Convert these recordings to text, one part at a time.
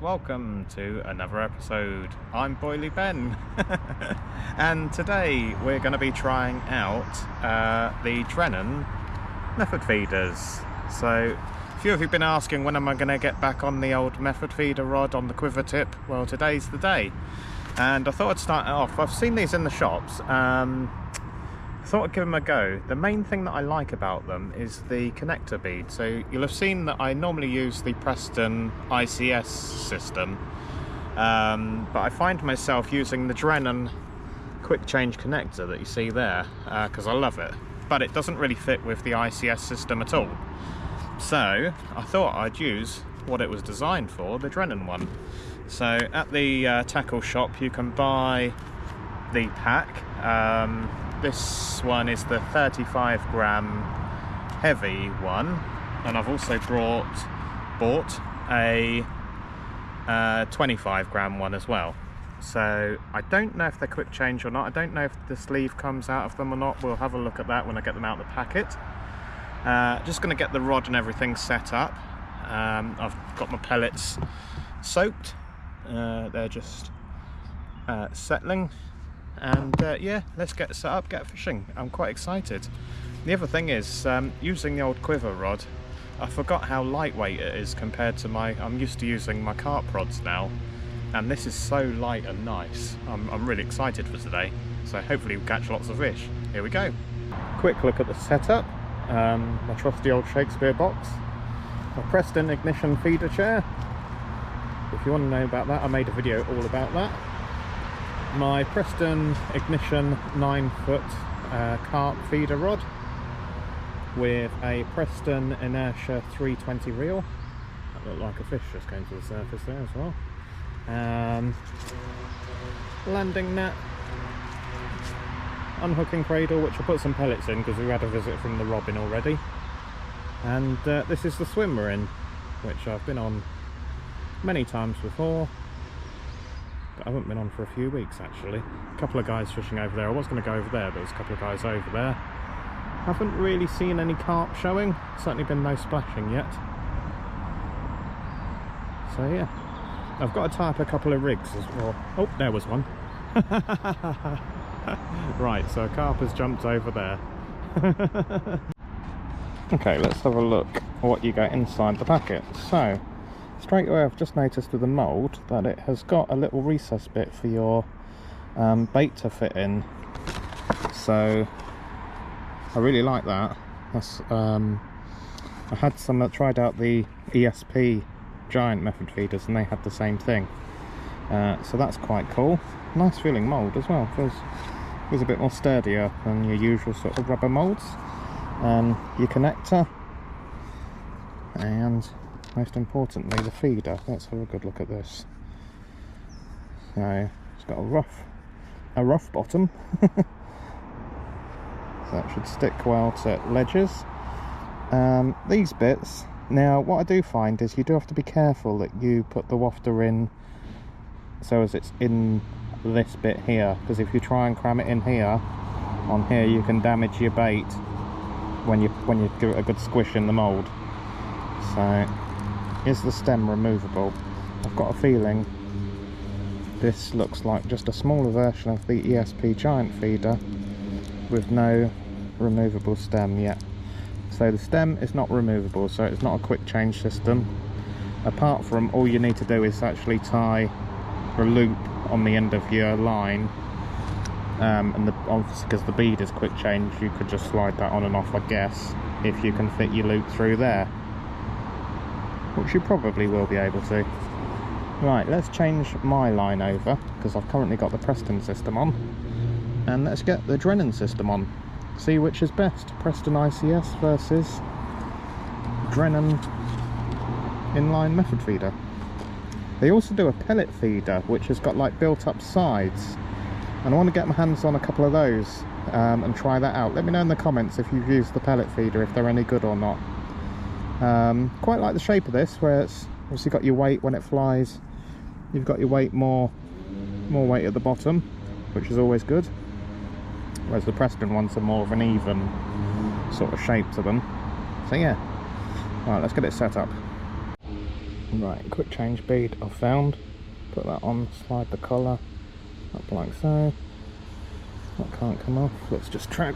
Welcome to another episode. I'm Boily Ben and today we're going to be trying out the Drennan method feeders. So a few of you have been asking when am I going to get back on the old method feeder rod on the Quiver tip. Well, today's the day, and I thought I'd start it off. I've seen these in the shops. I thought I'd give them a go. The main thing that I like about them is the connector bead. So you'll have seen that I normally use the Preston ICS system, but I find myself using the Drennan quick change connector that you see there because I love it, but it doesn't really fit with the ICS system at all. So I thought I'd use what it was designed for, the Drennan one. So at the tackle shop you can buy the pack. This one is the 35 gram heavy one, and I've also bought a 25 gram one as well. So I don't know if they're quick change or not. I don't know if the sleeve comes out of them or not. We'll have a look at that when I get them out of the packet. Just going to get the rod and everything set up. I've got my pellets soaked. They're just settling. And yeah, let's get set up, get fishing. I'm quite excited. The other thing is, using the old Quiver rod, I forgot how lightweight it is compared to I'm used to using my Carp rods now, and this is so light and nice. I'm really excited for today, so hopefully we'll catch lots of fish. Here we go. Quick look at the setup. My trusty old Shakespeare box, my Preston ignition feeder chair. If you want to know about that, I made a video all about that. My Preston ignition 9-foot carp feeder rod with a Preston inertia 320 reel. That looked like a fish just came to the surface there as well. Landing net, unhooking cradle, which I put some pellets in because we had a visit from the robin already. And this is the swim we're in, which I've been on many times before. I haven't been on for a few weeks actually. A couple of guys fishing over there. I was going to go over there, but there's a couple of guys over there. Haven't really seen any carp showing. Certainly been no splashing yet. So yeah, I've got to tie up a couple of rigs as well. Oh, there was one. Right, so a carp has jumped over there. Okay, let's have a look at what you get inside the packet. So straight away I've just noticed with the mould that it has got a little recess bit for your bait to fit in, so I really like that. That's I had some that tried out the ESP giant method feeders and they had the same thing, so that's quite cool. Nice feeling mould as well. Feels a bit more sturdier than your usual sort of rubber moulds. Your connector, and most importantly the feeder. Let's have a good look at this. So it's got a rough bottom. So that should stick well to ledges. These bits, now what I do find is you do have to be careful that you put the wafter in so as it's in this bit here, because if you try and cram it in here, on here, you can damage your bait when you give it a good squish in the mould. So is the stem removable? I've got a feeling this looks like just a smaller version of the ESP giant feeder with no removable stem yet. So the stem is not removable, so it's not a quick change system. Apart from, all you need to do is actually tie a loop on the end of your line, and obviously because the bead is quick change, you could just slide that on and off, I guess, if you can fit your loop through there, which you probably will be able to. Right, let's change my line over because I've currently got the Preston system on, and let's get the Drennan system on. See which is best, Preston ICS versus Drennan inline method feeder. They also do a pellet feeder which has got like built up sides, and I want to get my hands on a couple of those and try that out. Let me know in the comments if you've used the pellet feeder, if they're any good or not. Quite like the shape of this, where it's obviously got your weight when it flies. You've got your weight, more weight at the bottom, which is always good. Whereas the Preston ones are more of an even sort of shape to them. So yeah, right, let's get it set up. Right, quick change bead I've found. Put that on, slide the collar up like so. That can't come off. Let's just trim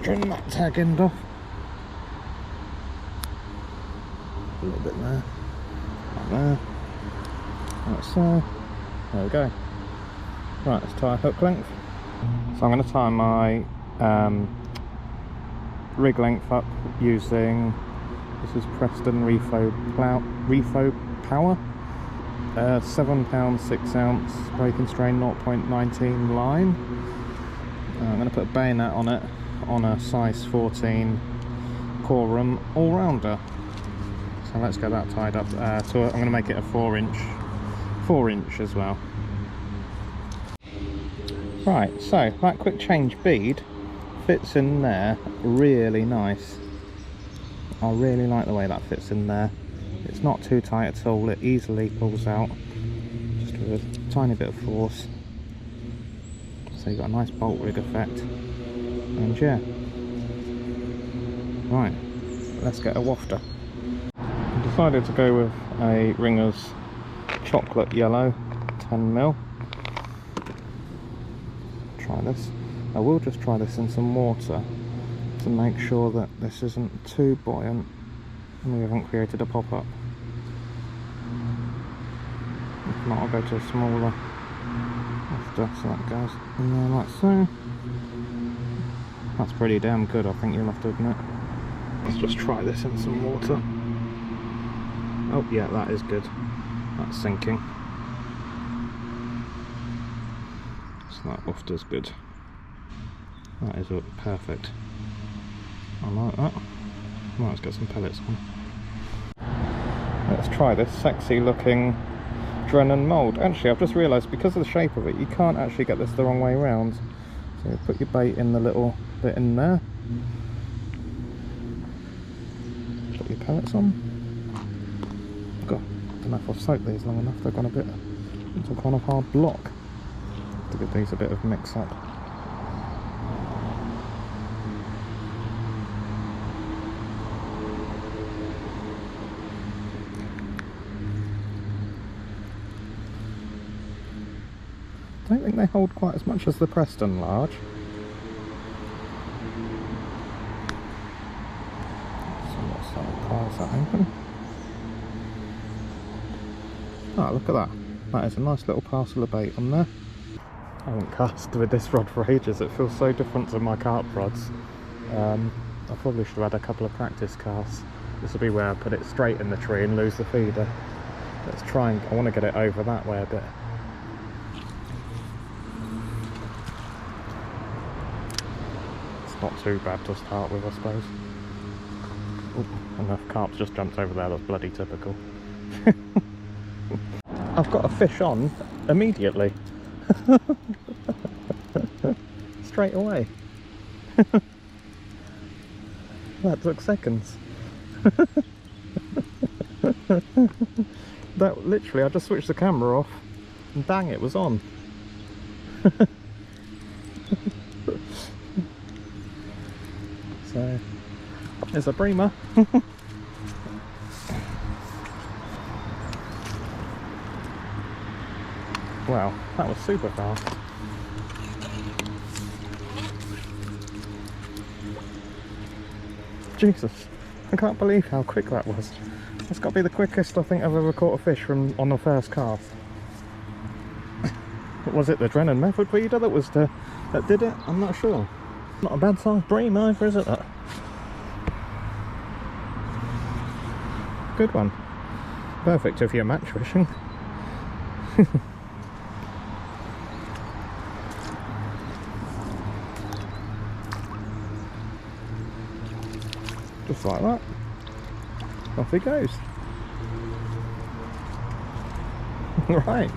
that tag end off. A little bit there, like there, like so. There we go. Right, let's tie a hook length. So I'm going to tie my rig length up using, this is Preston Refo Power, 7 pound 6 ounce breaking strain 0.19 line. I'm going to put a bayonet on it on a size 14 Corum all-rounder. So let's get that tied up to I'm going to make it a 4 inch as well. Right, so that quick change bead fits in there really nice. I really like the way that fits in there. It's not too tight at all, it easily pulls out just with a tiny bit of force. So you've got a nice bolt rig effect. And yeah. Right, let's get a wafter. I decided to go with a Ringer's chocolate yellow 10mm. Try this. I will just try this in some water to make sure that this isn't too buoyant and we haven't created a pop-up. If not, I'll go to a smaller after, so that goes in there like so. That's pretty damn good, I think you'll have to admit. Let's just try this in some water. Oh yeah, that is good. That's sinking. So that wafter's good. That is perfect. I like that. Right, let's get some pellets on. Let's try this sexy looking Drennan mould. Actually, I've just realised because of the shape of it, you can't actually get this the wrong way around. So you put your bait in the little bit in there. Put your pellets on. God, I don't know if I've soaked these long enough. They've gone a bit into a kind of hard block. To give these a bit of mix up. I don't think they hold quite as much as the Preston large. So let's prise that open. Ah, look at that. That is a nice little parcel of bait on there. I haven't cast with this rod for ages. It feels so different to my carp rods. I probably should have had a couple of practice casts. This will be where I put it straight in the tree and lose the feeder. Let's try and, I want to get it over that way a bit. Not too bad to start with, I suppose. Ooh, enough carp's just jumped over there, that's bloody typical. I've got a fish on immediately. Straight away. That took seconds. That literally, I just switched the camera off and bang, it was on. So, there's a breamer. Wow, that was super fast. Jesus, I can't believe how quick that was. That's got to be the quickest I think I've ever caught a fish from on the first cast. Was it the Drennan method feeder that did it? I'm not sure. Not a bad sized bream either, is it? That? Good one. Perfect if you're match fishing. Just like that. Off he goes. Right.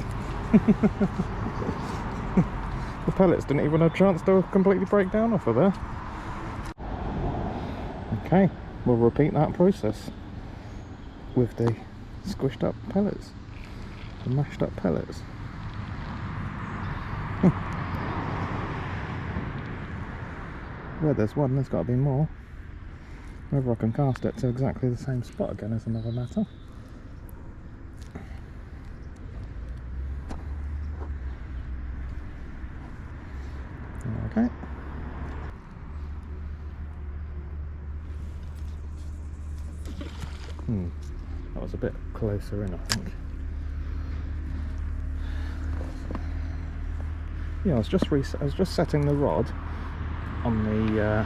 The pellets didn't even have a chance to completely break down off of there. Okay, we'll repeat that process with the squished up pellets, the mashed up pellets. Where there's one, there's got to be more. Whether I can cast it to exactly the same spot again is another matter. Okay. That was a bit closer in, I think. Yeah, I was just setting the rod on the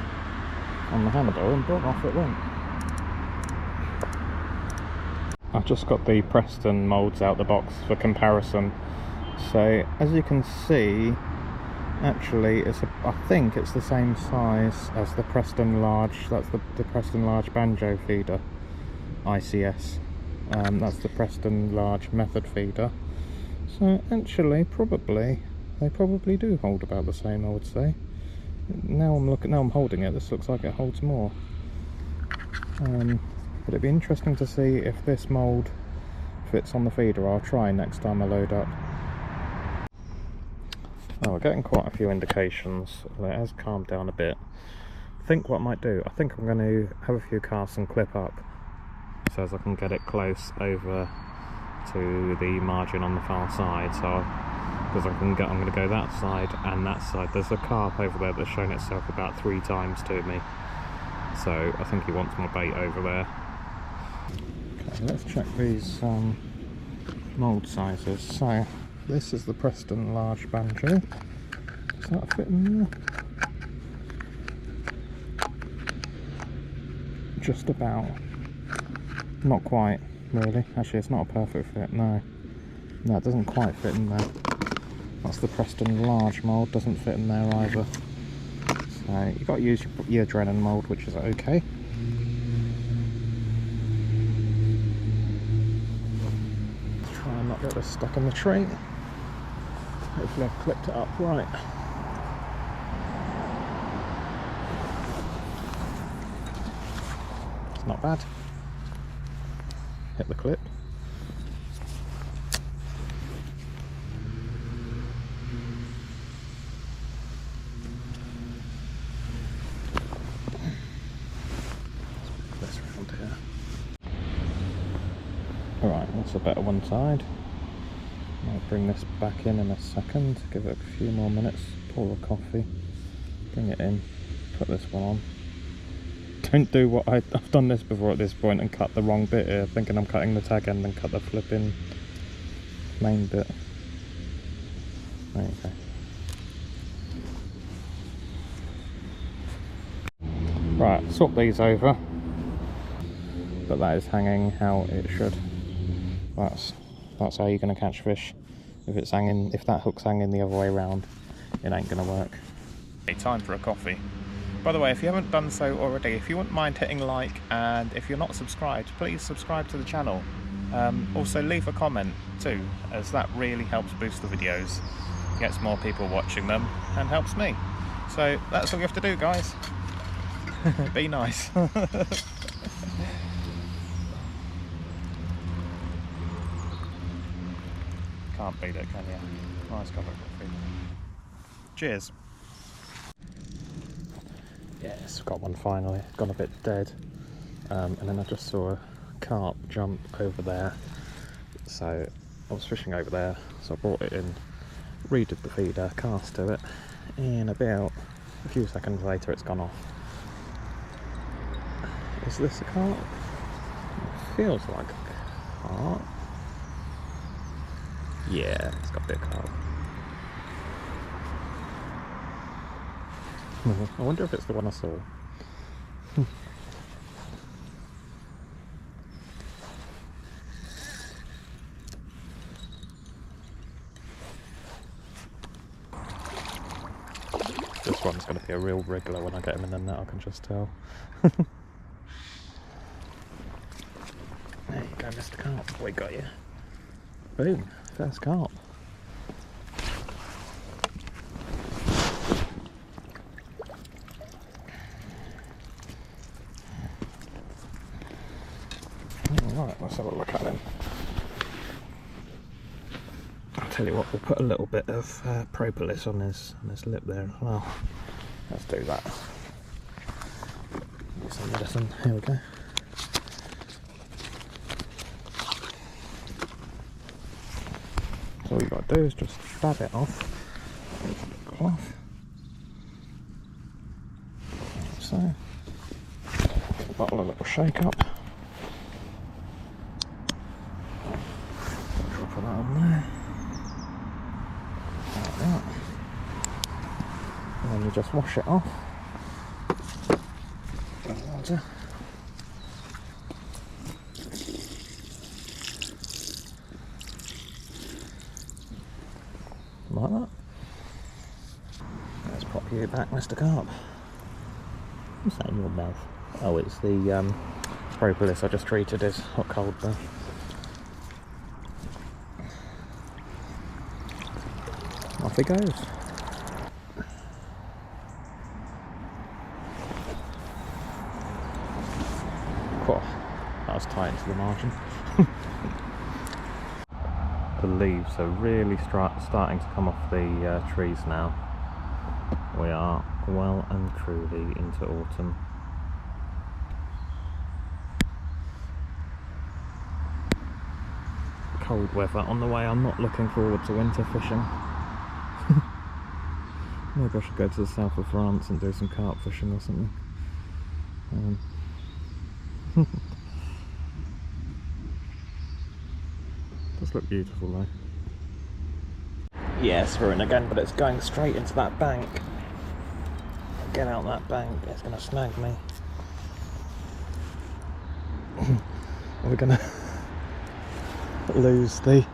handle, and boom, off it went. I've just got the Preston moulds out the box for comparison. So as you can see, actually I think it's the same size as the Preston large. That's the Preston large banjo feeder, ICS. That's the Preston large method feeder. So actually, they probably do hold about the same, I would say. Now I'm holding it. This looks like it holds more. But it'd be interesting to see if this mould fits on the feeder. I'll try next time I load up. Oh, we're getting quite a few indications. It has calmed down a bit. I think what I might do, I think I'm going to have a few casts and clip up so as I can get it close over to the margin on the far side. So, because I'm going to go that side and that side. There's a carp over there that's shown itself about 3 times to me. So I think he wants my bait over there. Okay, let's check these mould sizes. So this is the Preston large banjo. Does that fit in there? Just about. Not quite, really. Actually, it's not a perfect fit, no. No, it doesn't quite fit in there. That's the Preston large mould, doesn't fit in there either. So you've got to use your Drennan mould, which is okay. Let's try and not get this stuck in the tree. Hopefully I've clipped it up right. It's not bad. Hit the clip. Let's put this around here. Alright, that's a better one side. I'll bring this back in a second, give it a few more minutes, pour the coffee, bring it in, put this one on. Don't do what I've done this before at this point and cut the wrong bit here, thinking I'm cutting the tag end and cut the flipping main bit. There you go. Right, swap these over, but that is hanging how it should. That's how you're going to catch fish. If that hook's hanging the other way around, it ain't going to work. Okay, time for a coffee. By the way, if you haven't done so already, if you wouldn't mind hitting like, and if you're not subscribed, please subscribe to the channel. Also leave a comment too, as that really helps boost the videos, gets more people watching them, and helps me. So that's all you have to do, guys. Be nice. Can't beat it, can you? Nice cup of coffee. Cheers. Yes, got one finally. Gone a bit dead. And then I just saw a carp jump over there. So I was fishing over there, so I brought it in, redid the feeder, cast to it, and about a few seconds later it's gone off. Is this a carp? It feels like a carp. Yeah, it's got a bit of carp. I wonder if it's the one I saw. This one's going to be a real wriggler when I get him in the net, I can just tell. There you go, Mr. Carp. We got you. Boom, first carp. Alright, let's have a look at him. I'll tell you what, we'll put a little bit of propolis on his lip there as well. Let's do that. Get some medicine. Here we go. So all you got to do is just dab it off with the cloth. so. Bottle a little shake up. Drop that on there. Like that. And then you just wash it off. Water. Like that. Let's pop you back, Mr. Carp. What's that in your mouth? Oh, it's the propolis I just treated as hot cold bath. Off he goes. Oh, that was tight into the margin. The leaves are really starting to come off the trees now. We are well and truly into autumn. Cold weather on the way. I'm not looking forward to winter fishing. Maybe I should go to the south of France and do some carp fishing or something. Does look beautiful though. Yes, we're in again, but it's going straight into that bank. Get out that bank, it's going to snag me. We're going to lose the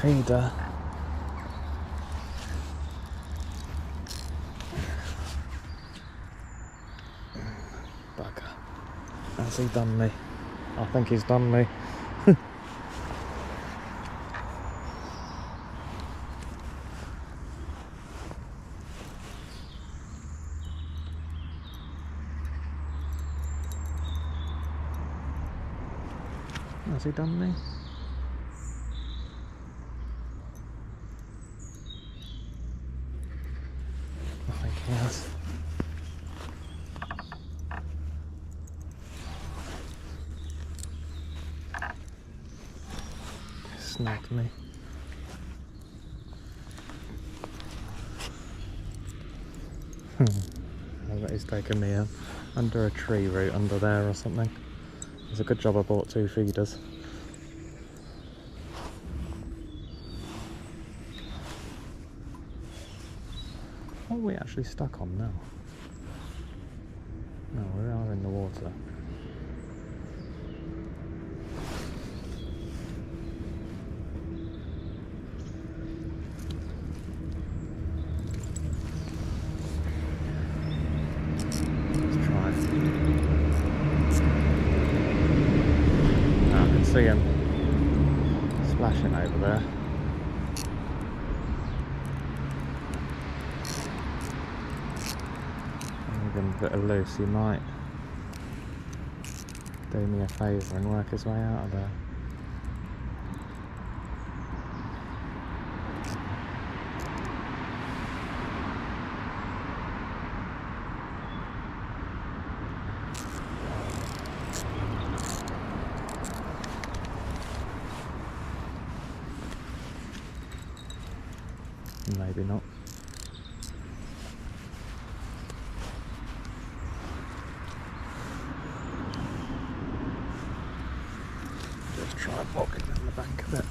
feeder. Bugger. Has he done me? I think he's done me. Has he done me? I think he has. He snagged me. I bet he's taken me under a tree root under there or something. It's a good job I bought 2 feeders. What are we actually stuck on now? No, we are in the water. Let's try it. Now I can see him splashing over there. A bit of loose, he might do me a favour and work his way out of there. Maybe not. Try walking down the bank a bit.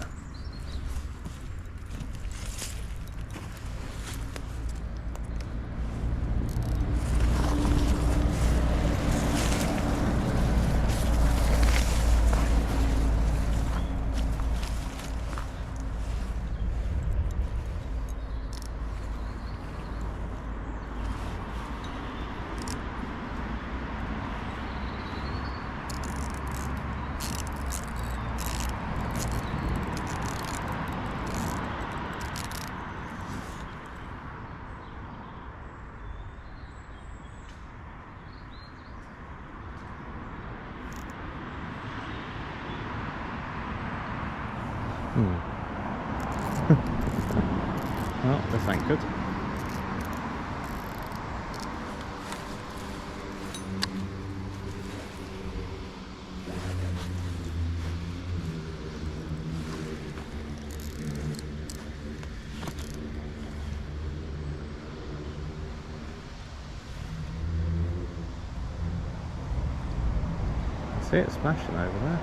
Well, this ain't good. See it splashing over there.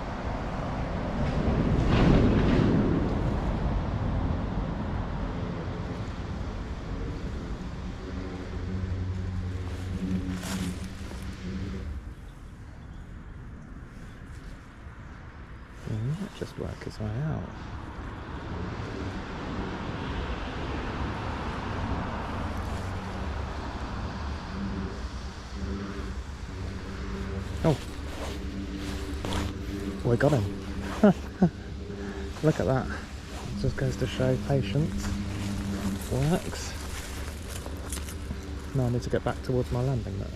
He might just work his way out. Oh, we got him. Look at that. It just goes to show patience works. Now I need to get back towards my landing there.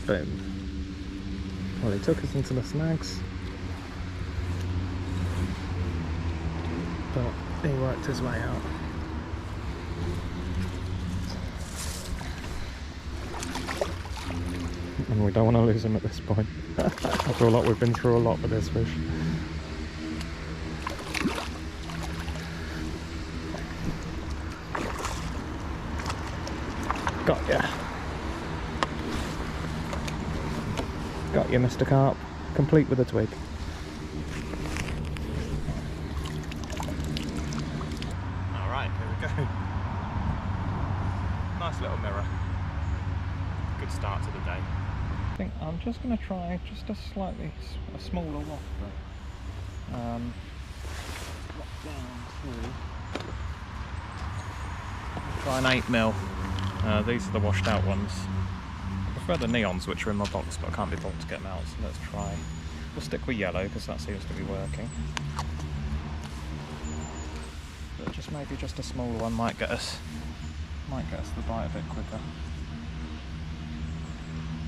Boom. Well, he took us into the snags, but he worked his way out. And we don't want to lose him at this point. I feel like we've been through a lot with this fish. Got ya. Got you, Mr. Carp. Complete with a twig. Alright, here we go. Nice little mirror. Good start to the day. I think I'm just going to try just a smaller wafter. Drop down to... Try an 8mm. These are the washed out ones. I prefer the neons, which are in my box, but I can't be bothered to get them out, so let's try. We'll stick with yellow because that seems to be working. But just maybe just a smaller one might get us the bite a bit quicker.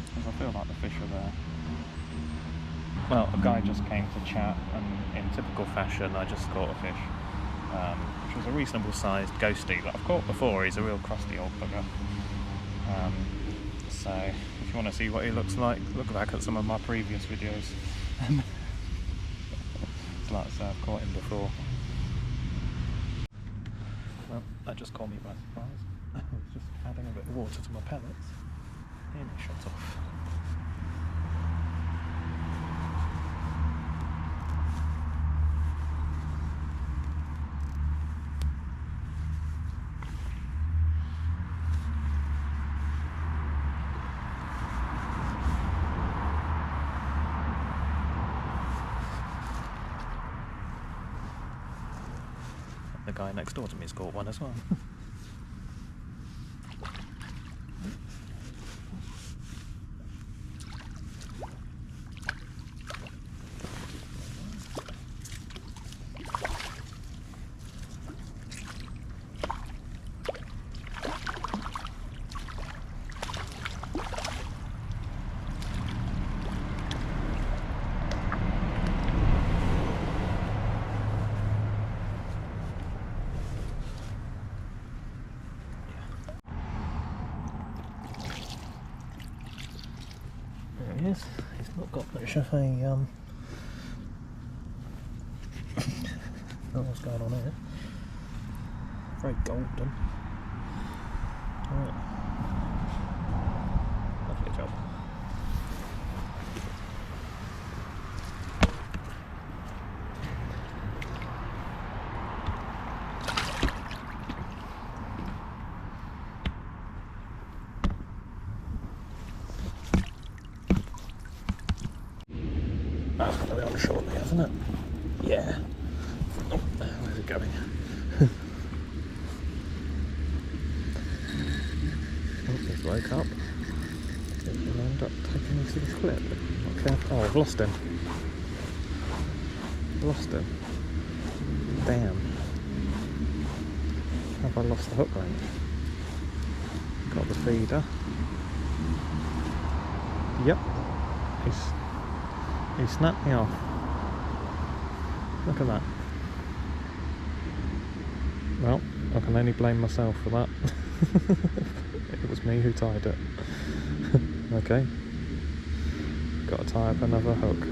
Because I feel like the fish are there. Well, a guy just came to chat, and in typical fashion, I just caught a fish, which was a reasonable sized ghostie that I've caught before. He's a real crusty old bugger. So if you want to see what he looks like, look back at some of my previous videos. It's like I say, I've caught him before. Well, that just caught me by surprise. I was just adding a bit of water to my pellets, and it shot off. The guy next door to me's caught one as well. He's not got much of a oh, what's going on here? Very golden. Right. Lovely job. That's going to be on shortly, hasn't it? Yeah. Oh, where's it going? Oh, he's woke up. He'll end up taking me to the clip. Not careful. Oh, I've lost him. Lost him. Damn. Have I lost the hook length? Got the feeder. Yep. He snapped me off. Look at that. Well, I can only blame myself for that. It was me who tied it. Okay, got to tie up another hook.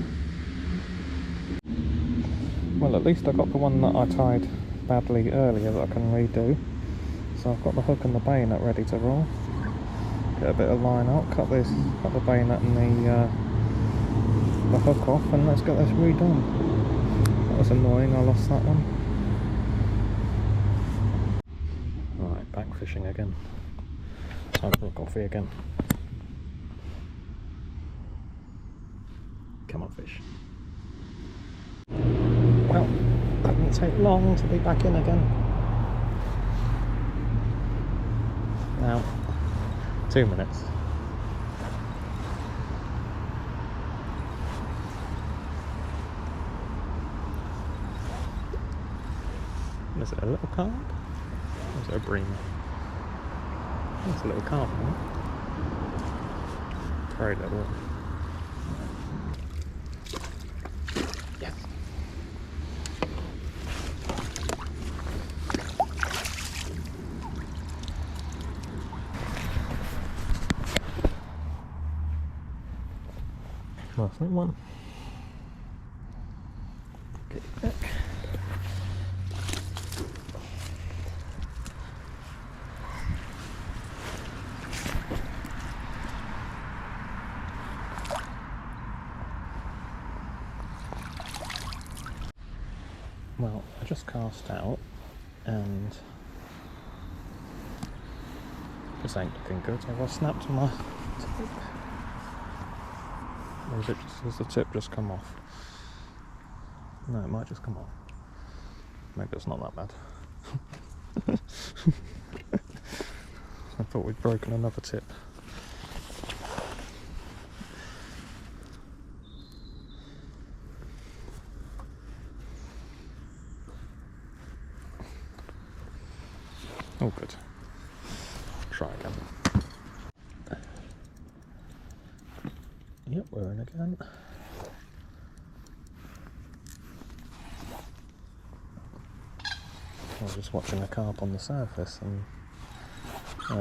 Well, at least I got the one that I tied badly earlier that I can redo. So I've got the hook and the bayonet ready to roll. Get a bit of line out, cut the bayonet and the hook off, and let's get this redone. That was annoying, I lost that one. Right, back fishing again. Time for a coffee again. Come on, fish. Well, that didn't take long to be back in again. Now, 2 minutes. Is it a little carp? Or is it a bream? It's a little carp, isn't it? Very little. Yes. Last one. Get it back. Well, I just cast out and this ain't looking good. Have I snapped my tip? Or is it just, has the tip just come off? No, it might just come off. Maybe it's not that bad. I thought we'd broken another tip. Oh, good. Try again. Yep, we're in again. I was just watching a carp on the surface and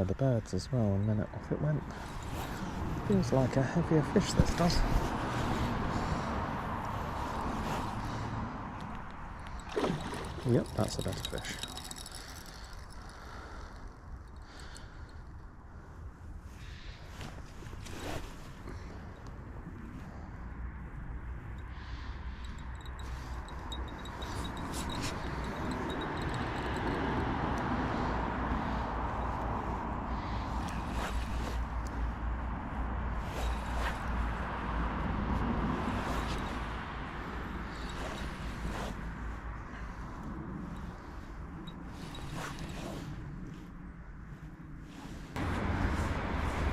the birds as well, and then off it went. Feels like a heavier fish, this does. Yep, that's a better fish.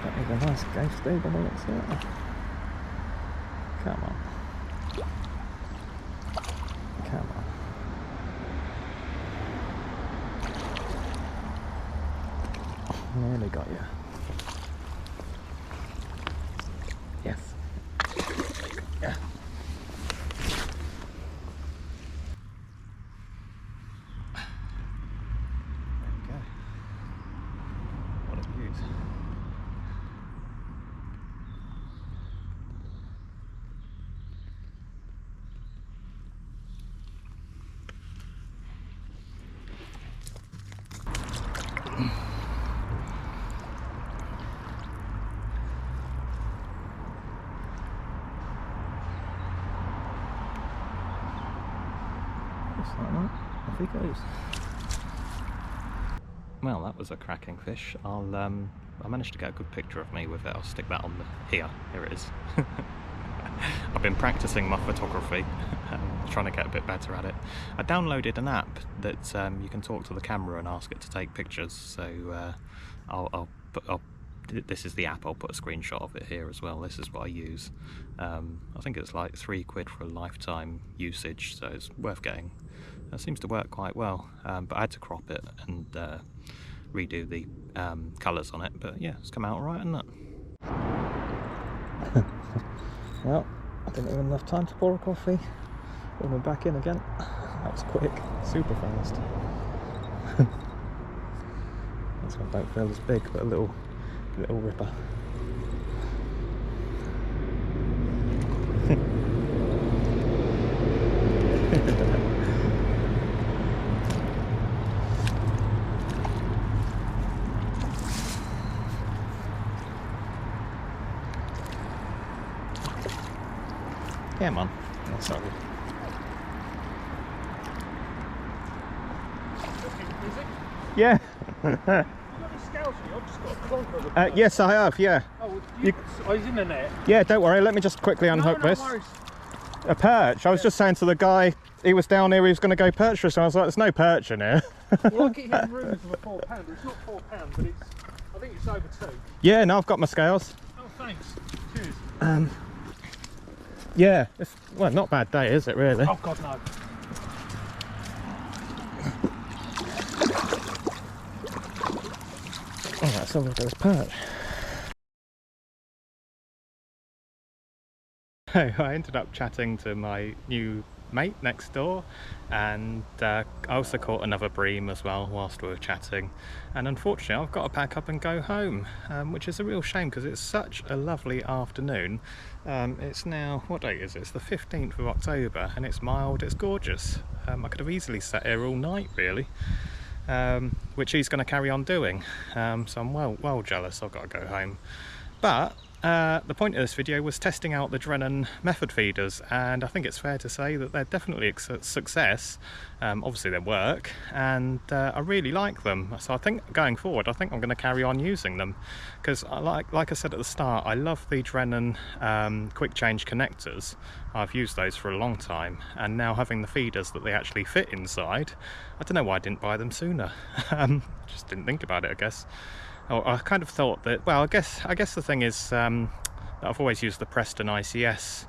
That is a nice ghost steed on the looks of it. Come on. Come on. Nearly got you. Yes. Yeah. There we go. What a beaut. Just like that, off he goes. Well, that was a cracking fish. I managed to get a good picture of me with it. I'll stick that on here it is. I've been practicing my photography, trying to get a bit better at it. I downloaded an app that you can talk to the camera and ask it to take pictures, so this is the app. I'll put a screenshot of it here as well. This is what I use. I think it's like £3 for a lifetime usage, so it's worth getting. It seems to work quite well, but I had to crop it and redo the colours on it, but yeah, it's come out alright, hasn't it? Well, I didn't have enough time to pour a coffee. We're back in again. That was quick, super fast. This one don't feel as big, but a little ripper. Is it? Yeah. You got any scales for you? I've just got a clonker of a perch. Yes, I have, yeah. Oh, he's in the net. Yeah, don't worry, let me just quickly unhook no this. Worries. A perch? I was just saying to the guy, he was down here, he was going to go perch for us, and I was like, there's no perch in here. Well, I get hitting rumours of a £4, but it's not £4, but it's, I think it's over 2. Yeah, no, I've got my scales. Oh, thanks. Cheers. Yeah, it's, well, not a bad day, is it, really? Oh, God, no. Oh, that's all those perch. I ended up chatting to my new mate next door, and I also caught another bream as well whilst we were chatting, and unfortunately I've got to pack up and go home, which is a real shame because it's such a lovely afternoon. It's now, what date is it? It's the 15th of October and it's mild, it's gorgeous. I could have easily sat here all night really, which he's going to carry on doing, so I'm well jealous. I've got to go home. But the point of this video was testing out the Drennan method feeders, and I think it's fair to say that they're definitely a success. Obviously they work, and I really like them. So I think going forward, I think I'm going to carry on using them, because like I said at the start, I love the Drennan quick change connectors. I've used those for a long time, and now having the feeders that they actually fit inside, I don't know why I didn't buy them sooner. Just didn't think about it, I guess. I kind of thought that, well, I guess the thing is that I've always used the Preston ICS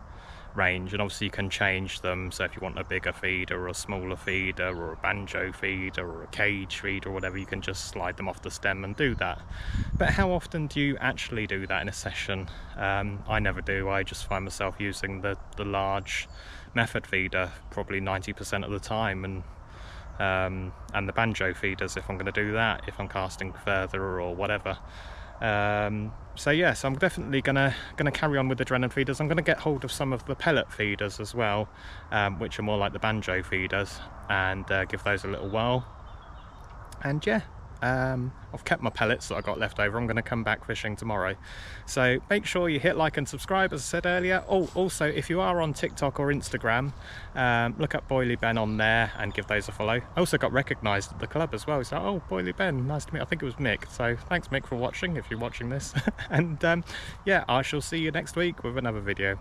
range, and obviously you can change them, so if you want a bigger feeder or a smaller feeder or a banjo feeder or a cage feeder or whatever, you can just slide them off the stem and do that. But how often do you actually do that in a session? I never do. I just find myself using the large method feeder probably 90% of the time, and the banjo feeders if I'm going to do that, if I'm casting further or whatever. So yes, I'm definitely gonna carry on with the Drennan feeders. I'm going to get hold of some of the pellet feeders as well, which are more like the banjo feeders, and give those a little whirl. And yeah, I've kept my pellets that I got left over. I'm going to come back fishing tomorrow, so make sure you hit like and subscribe, as I said earlier. Oh, also if you are on TikTok or Instagram, look up Boily Ben on there and give those a follow. I also got recognised at the club as well, so oh, Boily Ben, nice to meet. I think it was Mick, so thanks Mick for watching if you're watching this. And yeah, I shall see you next week with another video.